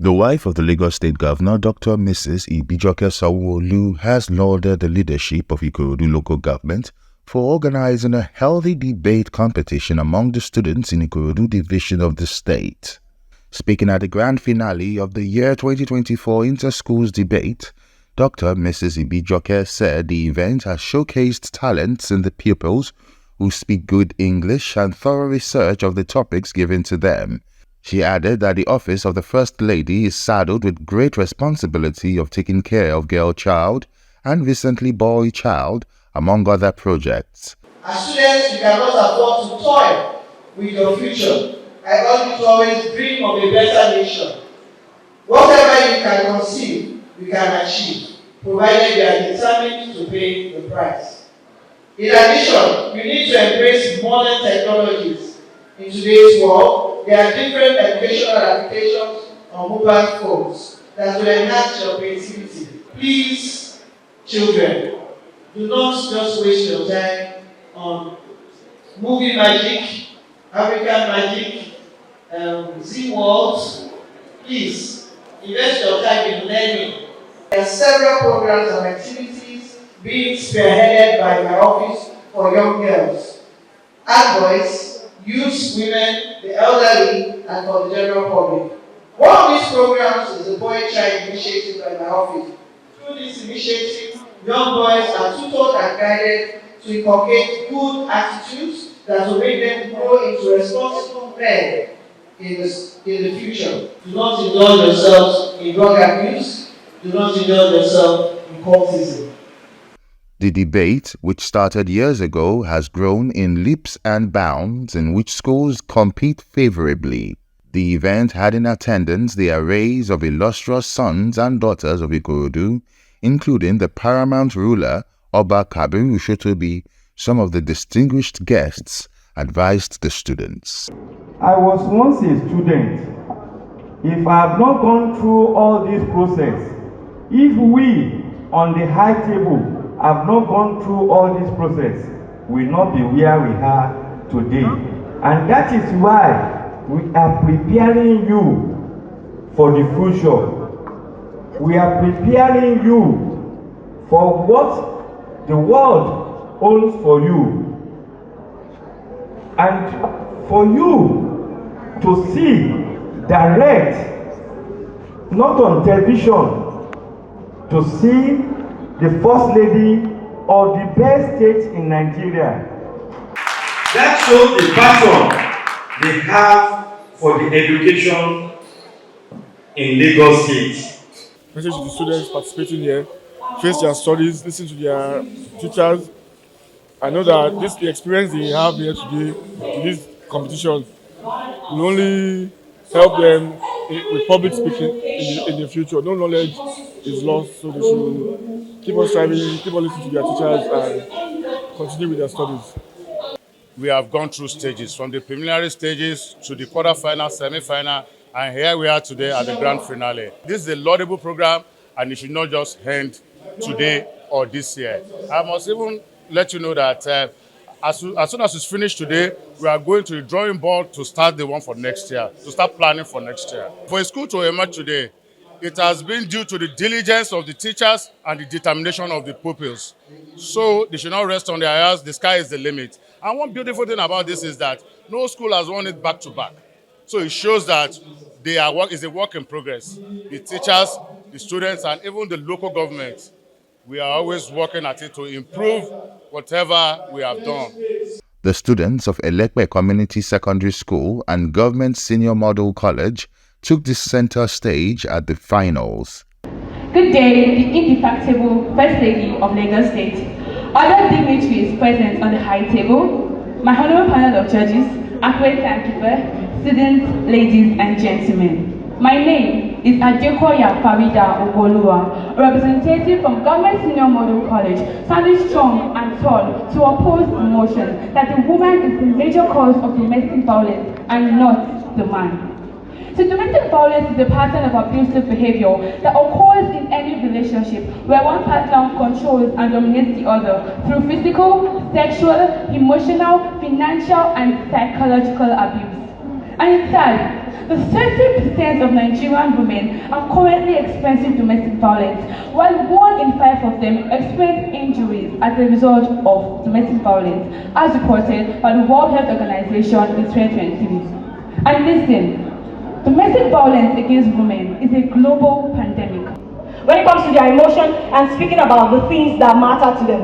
The wife of the Lagos State Governor, Dr. Mrs. Ibijoke Sanwo-Olu, has lauded the leadership of Ikorodu local government for organizing a healthy debate competition among the students in Ikorodu division of the state. Speaking at the grand finale of the year 2024 Interschools debate, Dr. Mrs. Ibijoke said the event has showcased talents in the pupils who speak good English and thorough research of the topics given to them. She added that the office of the First Lady is saddled with great responsibility of taking care of girl child and recently boy child, among other projects. As students, you cannot afford to toy with your future. I want you to always dream of a better nation. Whatever you can conceive, you can achieve, provided you are determined to pay the price. In addition, you need to embrace modern technologies. In today's world, there are different educational applications on mobile phones that will enhance your creativity. Please, children, do not just waste your time on movie magic, African magic, Z-World. Please, invest your time in learning. There are several programs and activities being spearheaded by my office for young girls and boys, youth, women, the elderly, and for the general public. One of these programs is the Boy Child Initiative by my office. Through this initiative, young boys are tutored and guided to inculcate good attitudes that will make them grow into responsible men in the future. Do not indulge yourselves in drug abuse. Do not indulge yourself in cultism. The debate, which started years ago, has grown in leaps and bounds in which schools compete favorably. The event had in attendance the arrays of illustrious sons and daughters of Ikorodu, including the paramount ruler, Oba Kabiru Shotobi. Some of the distinguished guests advised the students. I was once a student. If I have not gone through all this process, if we on the high table have not gone through all this process, we will not be where we are today. And that is why we are preparing you for the future. We are preparing you for what the world owns for you. And for you to see direct, not on television, to see the First Lady of the best state in Nigeria. That shows the passion they have for the education in Lagos State. Message to the students participating here, face their studies, listen to their teachers. I know that the experience they have here today in this competition will only help them with public speaking in the future. No knowledge is lost, so they should keep on striving, keep on listening to their teachers, and continue with their studies. We have gone through stages, from the preliminary stages to the quarterfinal, semi-final, and here we are today at the grand finale. This is a laudable program, and it should not just end today or this year. I must even let you know that as soon as it's finished today, we are going to the drawing board to start the one for next year, to start planning for next year. For a school to emerge today, it has been due to the diligence of the teachers and the determination of the pupils. So they should not rest on their hands. The sky is the limit. And one beautiful thing about this is that no school has won it back to back. So it shows that it's a work in progress. The teachers, the students, and even the local government, we are always working at it to improve whatever we have done. The students of Elekpe Community Secondary School and Government Senior Model College took the center stage at the finals. Good day, the indefatigable First Lady of Lagos State. Other dignitaries present on the high table, my honorable panel of judges, accurate timekeeper, students, ladies and gentlemen. My name is Adekoya Farida Ogoluwa, a representative from Government Senior Model College, standing strong and tall to oppose the motion that the woman is the major cause of domestic violence and not the man. So domestic violence is a pattern of abusive behavior that occurs in any relationship where one partner controls and dominates the other through physical, sexual, emotional, financial, and psychological abuse. And it's sad the 30% of Nigerian women are currently experiencing domestic violence, while 1 in 5 of them experience injuries as a result of domestic violence, as reported by the World Health Organization in 2023. And listen, domestic violence against women is a global pandemic. When it comes to their emotion and speaking about the things that matter to them,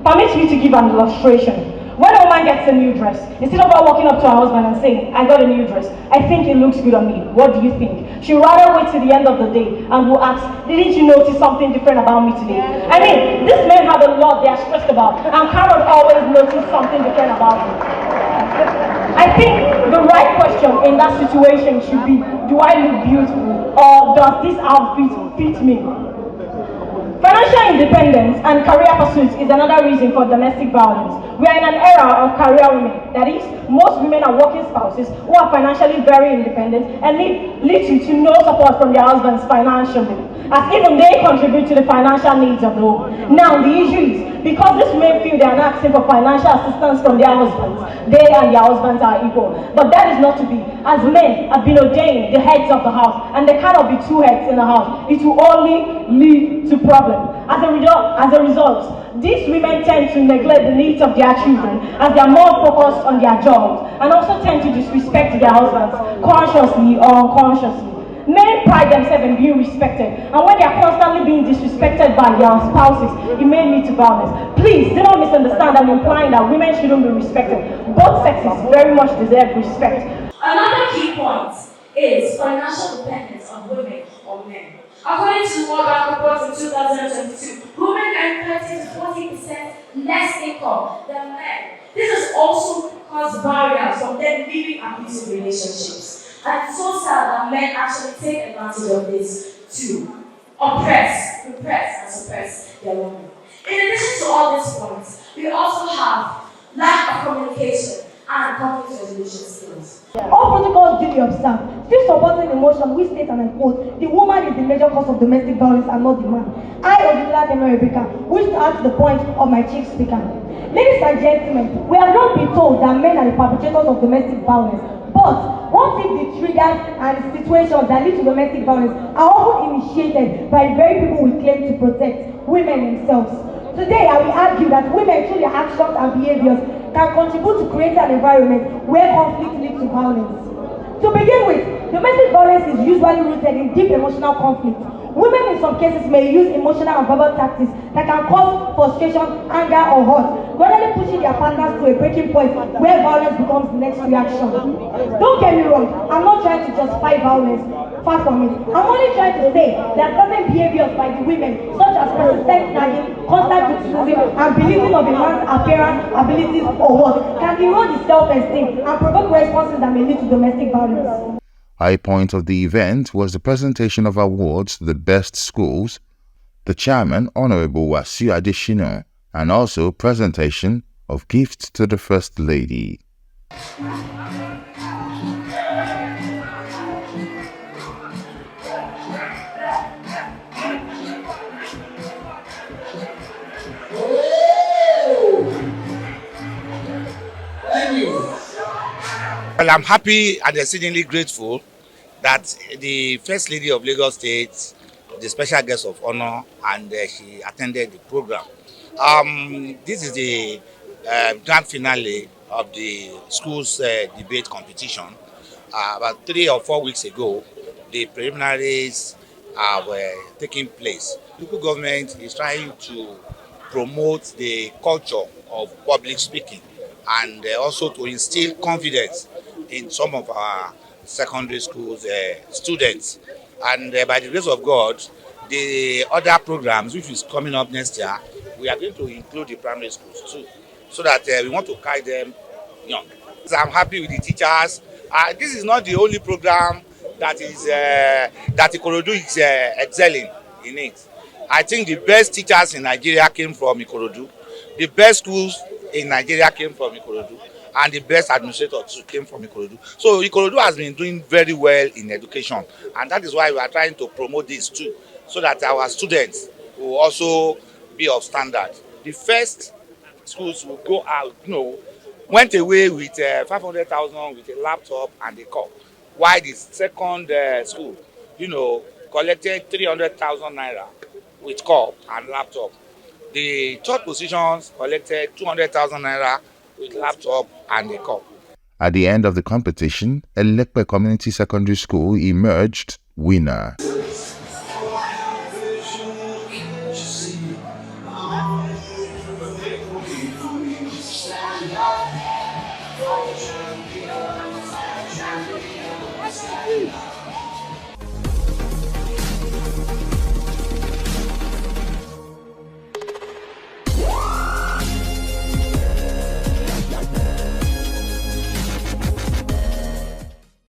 permit me to give an illustration. When a woman gets a new dress, instead of her walking up to her husband and saying, I got a new dress, I think it looks good on me, what do you think? She'd rather wait till the end of the day and will ask, didn't you notice something different about me today? I mean, these men have a lot they are stressed about and cannot always notice something different about me. I think the right question in that situation should be, do I look beautiful or does this outfit fit me? Financial independence and career pursuits is another reason for domestic violence. We are in an era of career women. That is, most women are working spouses who are financially very independent and need little to no support from their husbands financially, as even they contribute to the financial needs of the home. Now, the issue is, because these women feel they are not asking for financial assistance from their husbands, they and their husbands are equal. But that is not to be, as men have been ordained the heads of the house, and there cannot be 2 heads in the house. It will only lead to problems. As a result, these women tend to neglect the needs of their children as they are more focused on their jobs, and also tend to disrespect their husbands consciously or unconsciously. Men pride themselves in being respected, and when they are constantly being disrespected by their spouses, it may lead to violence. Please do not misunderstand. I'm implying that women shouldn't be respected. Both sexes very much deserve respect. Another key point is financial dependence on women or men. According to the World Bank report in 2022, women earn 30 to 40% less income than men. This has also caused barriers from them living abusive relationships. And it's so sad that men actually take advantage of this to oppress, repress, and suppress their women. In addition to all these points, we also have lack of communication and conflict resolution skills. All protocols duly observed. Still supporting emotion, we state and I quote, the woman is the major cause of domestic violence and not the man. I, Odula Rebecca, wish to add to the point of my chief speaker. Ladies and gentlemen, we have not been told that men are the perpetrators of domestic violence. But what if the triggers and situations that lead to domestic violence are often initiated by very people we claim to protect, women themselves? Today, I will argue that women through their actions and behaviors can contribute to creating an environment where conflict leads to violence. To begin with, domestic violence is usually rooted in deep emotional conflict. Women in some cases may use emotional and verbal tactics that can cause frustration, anger, or hurt, gradually pushing their partners to a breaking point where violence becomes the next reaction. Don't get me wrong, I'm not trying to justify violence, far from it. I'm only trying to say that certain behaviors by the women, such as persistent nagging, constant criticism, and believing of a man's appearance, abilities, or what, can erode his self-esteem and provoke responses that may lead to domestic violence. High point of the event was the presentation of awards to the best schools, the chairman, Honorable Wasiu Adeshina, and also presentation of gifts to the First Lady. Well, I'm happy and exceedingly grateful that the First Lady of Lagos State, the special guest of honor, and she attended the program. This is the grand finale of the school's debate competition. About 3 or 4 weeks ago, the preliminaries were taking place. Local government is trying to promote the culture of public speaking and also to instill confidence in some of our secondary schools students. And by the grace of God, the other programs which is coming up next year, we are going to include the primary schools too, so that we want to carry them young. So I'm happy with the teachers. This is not the only program that is that Ikorodu is excelling in it. I think the best teachers in Nigeria came from Ikorodu. The best schools in Nigeria came from Ikorodu, and the best administrators too came from Ikorodu. So Ikorodu has been doing very well in education, and that is why we are trying to promote this too, so that our students will also be of standard. The first schools will go out, went away with 500,000 with a laptop and a cup. while the second school, collected 300,000 naira with cup and laptop. The third positions collected 200,000 naira with laptop and a cup. At the end of the competition, Elekpe Community Secondary School emerged winner.